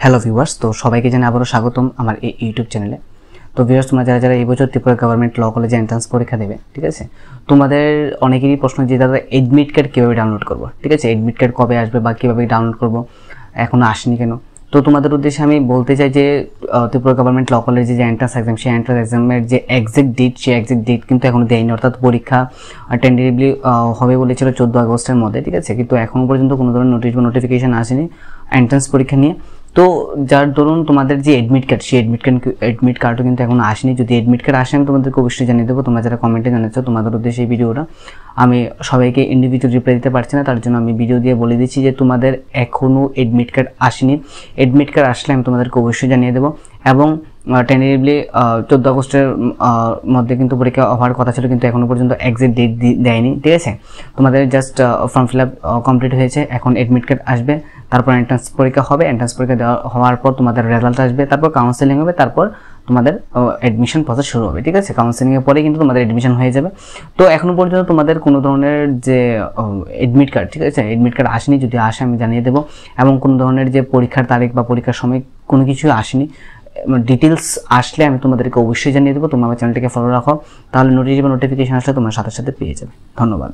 Hello viewers, তো সবাইকে জানাই আবারও স্বাগতম আমার এই ইউটিউব চ্যানেলে। তো ভিউয়ার্স, তোমরা যারা যারা এই বছর ত্রিপুরা গভর্নমেন্ট ল কলেজে এন্ট্রান্স পরীক্ষা দেবে, ঠিক আছে, তোমাদের অনেকেরই প্রশ্ন যে দাদা এডমিট কার্ড কীভাবে ডাউনলোড করবো, ঠিক আছে, এডমিট কার্ড কবে আসবে বা কীভাবে ডাউনলোড করবো, এখনও আসেনি কেন। তো তোমাদের উদ্দেশ্যে আমি বলতে চাই যে ত্রিপুরা গভর্নমেন্ট ল কলেজে যে এন্ট্রান্স এক্সাম, সেই এন্ট্রান্স এক্সামের যে এক্সাক্ট ডেট কিন্তু এখনও দেয়নি, অর্থাৎ পরীক্ষা টেন্টেটিভলি হবে বলেছিল 14 আগস্টের মধ্যে, ঠিক আছে, কিন্তু এখনও পর্যন্ত কোনো ধরনের নোটিফিকেশন আসেনি এন্ট্রান্স পরীক্ষা নিয়ে। তো যার ধরুন তোমাদের যে এডমিট কার্ড, সেই এডমিট কার্ডও কিন্তু এখনো আসেনি। যদি এডমিট কার্ড আসে আমি তোমাদেরকে অবশ্যই জানিয়ে দেবো। তোমরা যারা কমেন্টে জানাচ্ছ তোমাদের উদ্দেশ্যে এই ভিডিওটা, আমি সবাইকে ইন্ডিভিজুয়াল রিপ্লাই দিতে পারছি না, তার জন্য আমি ভিডিও দিয়ে বলে দিচ্ছি যে তোমাদের এখনও এডমিট কার্ড আসেনি। এডমিট কার্ড আসলে আমি তোমাদেরকে অবশ্যই জানিয়ে দেবো। এবং টেন্টেটিভলি 14 আগস্টের মধ্যে কিন্তু পরীক্ষা হওয়ার কথা ছিল, কিন্তু এখনো পর্যন্ত এক্সাক্ট ডেট দেয়নি, ঠিক আছে। তোমাদের just form fill up complete হয়েছে, এখন এডমিট কার্ড আসবে, তারপর এন্ট্রান্স পরীক্ষা হবে, এন্ট্রান্স পরীক্ষা দেওয়া হওয়ার পর তোমাদের রেজাল্ট আসবে, তারপর কাউন্সেলিং হবে, তারপর তোমাদের অ্যাডমিশন প্রসেস শুরু হবে, ঠিক আছে। কাউন্সেলিংয়ের পরে কিন্তু তোমাদের অ্যাডমিশন হয়ে যাবে। তো এখনো পর্যন্ত তোমাদের কোনো ধরনের যে এডমিট কার্ড, ঠিক আছে, এডমিট কার্ড আসেনি। যদি আসে আমি জানিয়ে দেবো। এবং কোনো ধরনের যে পরীক্ষার তারিখ বা পরীক্ষার সময় কোনো কিছুই আসেনি। ডিটেলস আসলে আমি তোমাদেরকে অবশ্যই জানিয়ে দেবো। তোমরা আমার চ্যানেলটিকে ফলো রাখো, তাহলে নোটিফিকেশন আসলে তোমার সাথে সাথে পেয়ে যাবে। ধন্যবাদ।